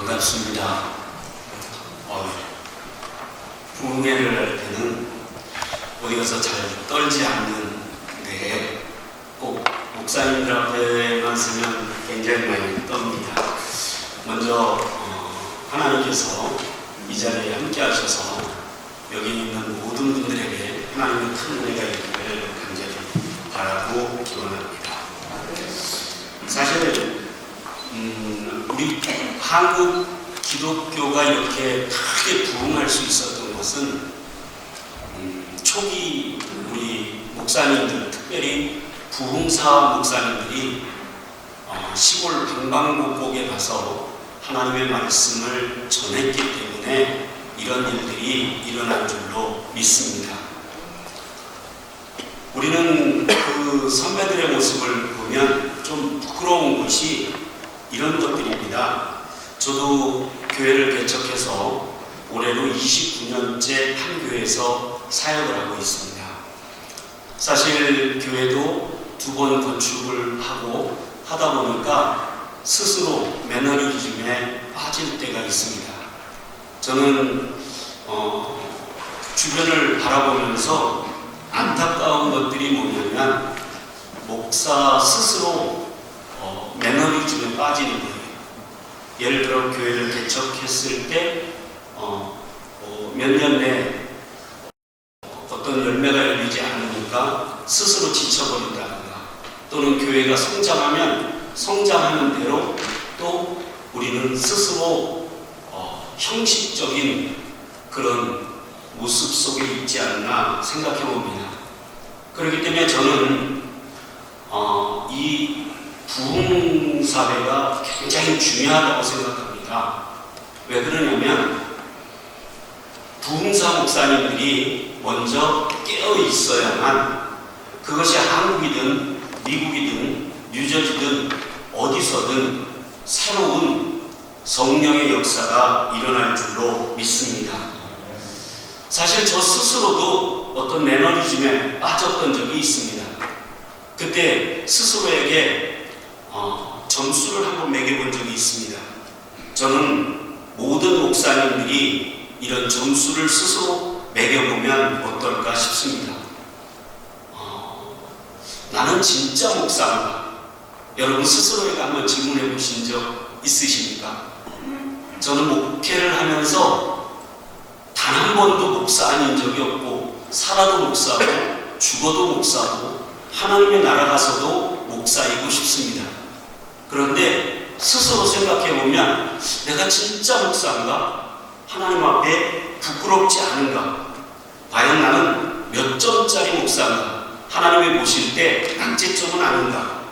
반갑습니다. 부흥회를 할 때는 어디 가서 잘 떨지 않는데 꼭 목사님들 앞에만 서면 굉장히 많이 떱니다. 먼저 하나님께서 이 자리에 함께 하셔서 여기 있는 모든 분들에게 하나님의 큰 은혜가 있기를 간절히 바라고 기원합니다. 사실 우리 한국 기독교가 이렇게 크게 부흥할 수 있었던 것은 초기 우리 목사님들, 특별히 부흥사 목사님들이 시골 방방곡곡에 가서 하나님의 말씀을 전했기 때문에 이런 일들이 일어난 줄로 믿습니다. 우리는 그 선배들의 모습을 보면 좀 부끄러운 것이 이런 것들입니다. 저도 교회를 개척해서 올해로 29년째 한 교회에서 사역을 하고 있습니다. 사실 교회도 2번 건축을 하고 하다 보니까 스스로 매너리즘에 빠질 때가 있습니다. 저는 주변을 바라보면서 안타까운 것들이 뭐냐면 목사 스스로 매너리즘에 빠지는 거예요. 예를 들어 교회를 개척했을 때 몇 년 내에 어떤 열매가 열리지 않으니까 스스로 지쳐버린다든가, 또는 교회가 성장하면 성장하는 대로 또 우리는 스스로 형식적인 그런 모습 속에 있지 않나 생각해 봅니다. 그렇기 때문에 저는 이 부흥사회가 굉장히 중요하다고 생각합니다. 왜 그러냐면 부흥사 목사님들이 먼저 깨어 있어야만 그것이 한국이든 미국이든 뉴저지든 어디서든 새로운 성령의 역사가 일어날 줄로 믿습니다. 사실 저 스스로도 어떤 매너리즘에 빠졌던 적이 있습니다. 그때 스스로에게 점수를 한번 매겨본 적이 있습니다. 저는 모든 목사님들이 이런 점수를 스스로 매겨보면 어떨까 싶습니다. 나는 진짜 목사인가? 여러분 스스로에게 한번 질문해 보신 적 있으십니까? 저는 목회를 하면서 단 한 번도 목사 아닌 적이 없고, 살아도 목사고 죽어도 목사고 하나님의 나라 가서도 목사이고 싶습니다. 그런데 스스로 생각해보면 내가 진짜 목사인가? 하나님 앞에 부끄럽지 않은가? 과연 나는 몇 점짜리 목사인가? 하나님이 보실 때 낙제점은 아닌가?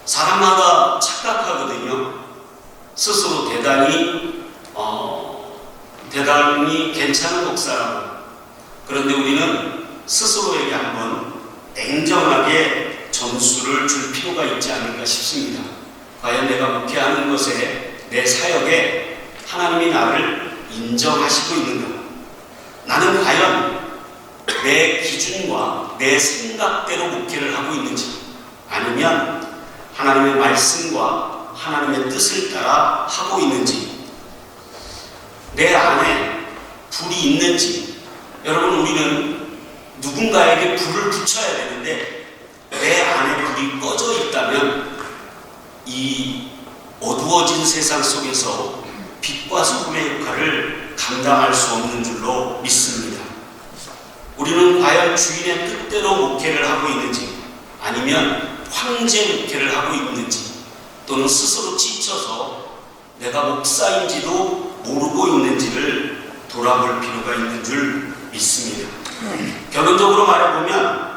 사람마다 착각하거든요. 스스로 대단히 괜찮은 목사라고. 그런데 우리는 스스로에게 한번 냉정하게 점수를 줄 필요가 있지 않을까 싶습니다. 과연 내가 목회하는 것에, 내 사역에 하나님이 나를 인정하시고 있는가? 나는 과연 내 기준과 내 생각대로 목회를 하고 있는지, 아니면 하나님의 말씀과 하나님의 뜻을 따라 하고 있는지, 내 안에 불이 있는지. 여러분, 우리는 누군가에게 불을 붙여야 되는데 내 안에 불이 꺼져 있다면 이 어두워진 세상 속에서 빛과 소금의 역할을 감당할 수 없는 줄로 믿습니다. 우리는 과연 주인의 뜻대로 목회를 하고 있는지, 아니면 황제 목회를 하고 있는지, 또는 스스로 지쳐서 내가 목사인지도 모르고 있는지를 돌아볼 필요가 있는 줄 믿습니다. 결론적으로 말해보면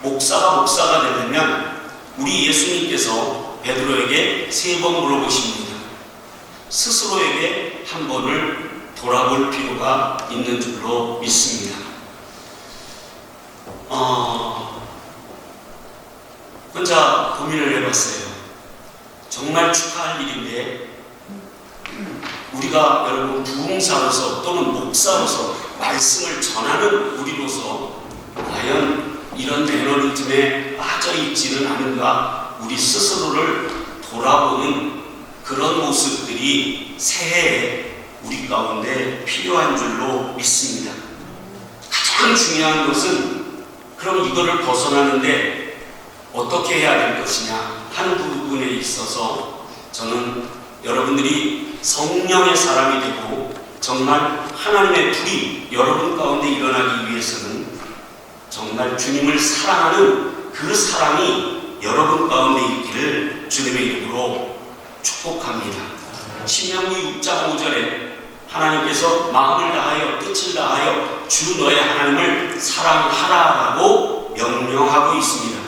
목사가 되려면 우리 예수님께서 베드로에게 3번 물어보십니다. 스스로에게 한 번을 돌아볼 필요가 있는 줄로 믿습니다. 혼자 고민을 해봤어요. 정말 축하할 일인데 우리가 여러분 부흥사로서 또는 목사로서 말씀을 전하는 우리로서 과연 이런 매너리즘에 빠져 있지는 않은가, 우리 스스로를 돌아보는 그런 모습들이 새해에 우리 가운데 필요한 줄로 믿습니다. 가장 중요한 것은 그럼 이거를 벗어나는데 어떻게 해야 될 것이냐 하는 부분에 있어서 저는 여러분들이 성령의 사람이 되고 정말 하나님의 불이 여러분 가운데 일어나기 위해서는 정말 주님을 사랑하는 그 사랑이 여러분 가운데 있기를 주님의 이름으로 축복합니다. 신명기 6장 5절에 하나님께서 마음을 다하여 뜻을 다하여 주 너의 하나님을 사랑하라라고 명령하고 있습니다.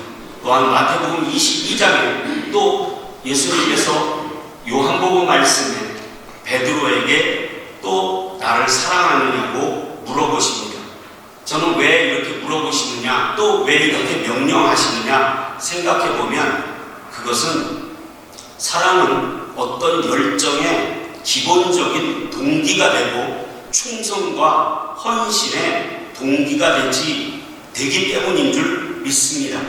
또한 마태복음 22장에 또 예수님께서 요한복음 말씀에 베드로에게 또 나를 사랑하느냐고 물어보십니다. 저는 왜 이렇게 물어보시느냐, 또 왜 이렇게 명령하시느냐 생각해 보면 그것은 사랑은 어떤 열정의 기본적인 동기가 되고 충성과 헌신의 동기가 되기 때문인 줄 믿습니다.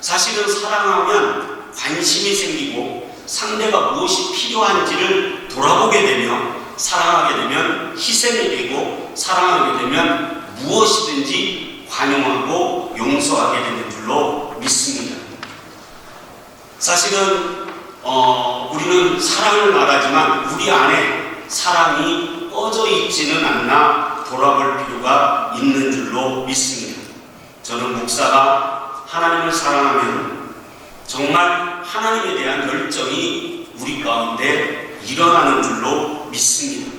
사실은 사랑하면 관심이 생기고 상대가 무엇이 필요한지를 돌아보게 되며 사랑하게 되면 희생이 되고 사랑하게 되면 무엇이든지 관용하고 용서하게 되는 줄로 믿습니다. 사실은 우리는 사랑을 말하지만 우리 안에 사랑이 꺼져 있지는 않나 돌아볼 필요가 있는 줄로 믿습니다. 저는 목사가 하나님을 사랑하면 정말 하나님에 대한 열정이 우리 가운데 일어나는 줄로 믿습니다.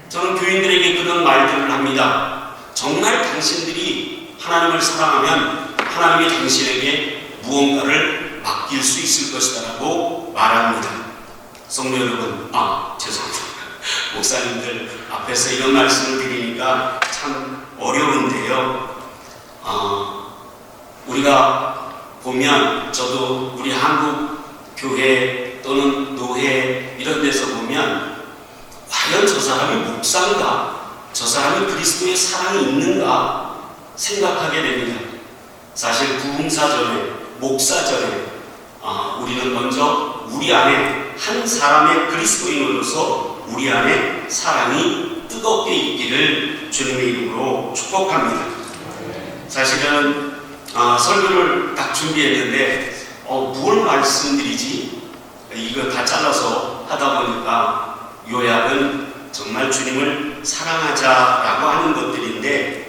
저는 교인들에게 그런 말들을 합니다. 정말 당신들이 하나님을 사랑하면 하나님이 당신에게 무언가를 맡길 수 있을 것이다 라고 말합니다. 성도 여러분, 죄송합니다. 목사님들 앞에서 이런 말씀을 드리니까 참 어려운데요. 우리가 보면 저도 우리 한국 교회 또는 노회 이런 데서 보면 과연 저 사람이 목사인가? 저 사람이 그리스도의 사랑이 있는가? 생각하게 됩니다. 사실 부흥사 전에, 목사 전에 우리는 먼저 우리 안에 한 사람의 그리스도인으로서 우리 안에 사랑이 뜨겁게 있기를 주님의 이름으로 축복합니다. 사실은 설교를 딱 준비했는데 뭘 말씀드리지? 이거 다 잘라서 하다 보니까 요약은 정말 주님을 사랑하자라고 하는 것들인데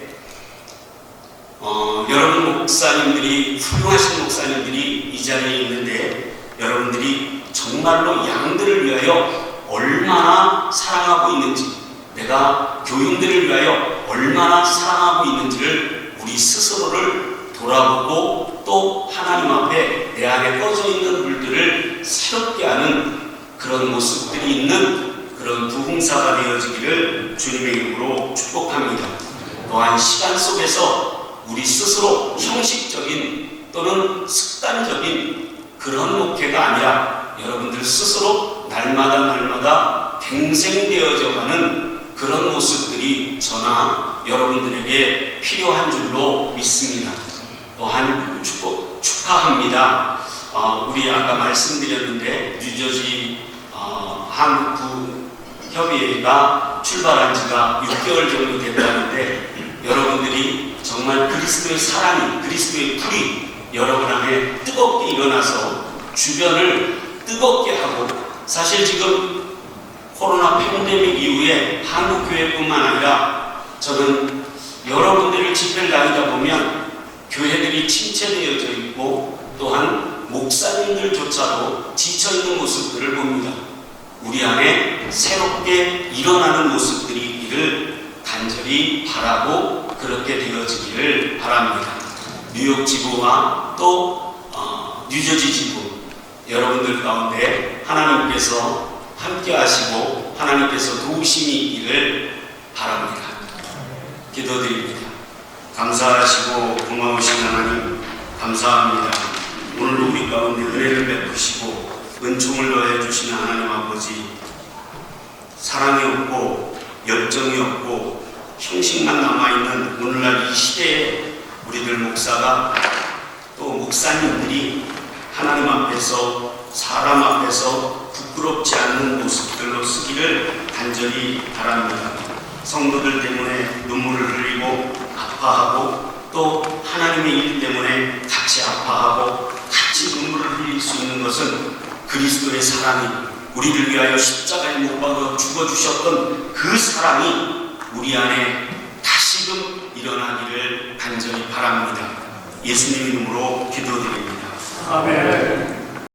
여러분 목사님들이 훌륭하신 목사님들이 이 자리에 있는데 여러분들이 정말로 양들을 위하여 얼마나 사랑하고 있는지 내가 교인들을 위하여 얼마나 사랑하고 있는지를 우리 스스로를 돌아보고 또 하나님 앞에 내 안에 꺼져 있는 불들을 새롭게 하는 그런 모습들이 있는 그런 부흥사가 되어지기를 주님의 이름으로 축복합니다. 또한 시간 속에서 우리 스스로 형식적인 또는 습관적인 그런 목회가 아니라 여러분들 스스로 날마다 갱생되어져 가는 그런 모습들이 저나 여러분들에게 필요한 줄로 믿습니다. 또한 축하합니다. 우리 아까 말씀드렸는데 뉴저지 한국 협의회가 출발한 지가 6개월 정도 됐다는데 여러분들이 정말 그리스도의 사랑이 그리스도의 불이 여러분 안에 뜨겁게 일어나서 주변을 뜨겁게 하고 사실 지금 코로나 팬데믹 이후에 한국교회뿐만 아니라 저는 여러분들을 집회를 다니다 보면 교회들이 침체되어져 있고 또한 목사님들조차도 지쳐있는 모습들을 봅니다. 우리 안에 새롭게 일어나는 모습들이 있기를 간절히 바라고 그렇게 되어지기를 바랍니다. 뉴욕 지부와 또 뉴저지 지부 여러분들 가운데 하나님께서 함께 하시고 하나님께서 도우심이 있기를 바랍니다. 기도드립니다. 감사하시고 고마우신 하나님 감사합니다. 오늘 우리 가운데 은혜를 베푸시고 은총을 더해 주시는 하나님 아버지 사랑이 없고 열정이 없고 형식만 남아있는 오늘날 이 시대에 우리들 목사가 또 목사님들이 하나님 앞에서 사람 앞에서 부끄럽지 않는 모습들로 쓰기를 간절히 바랍니다. 성도들 때문에 눈물을 흘리고 아파하고 또 하나님의 일 때문에 같이 아파하고 같이 눈물을 흘릴 수 있는 것은 그리스도의 사랑이, 우리를 위하여 십자가에 못 박아 죽어주셨던 그 사랑이 우리 안에 다시금 일어나기를 간절히 바랍니다. 예수님 이름으로 기도드립니다. 아멘.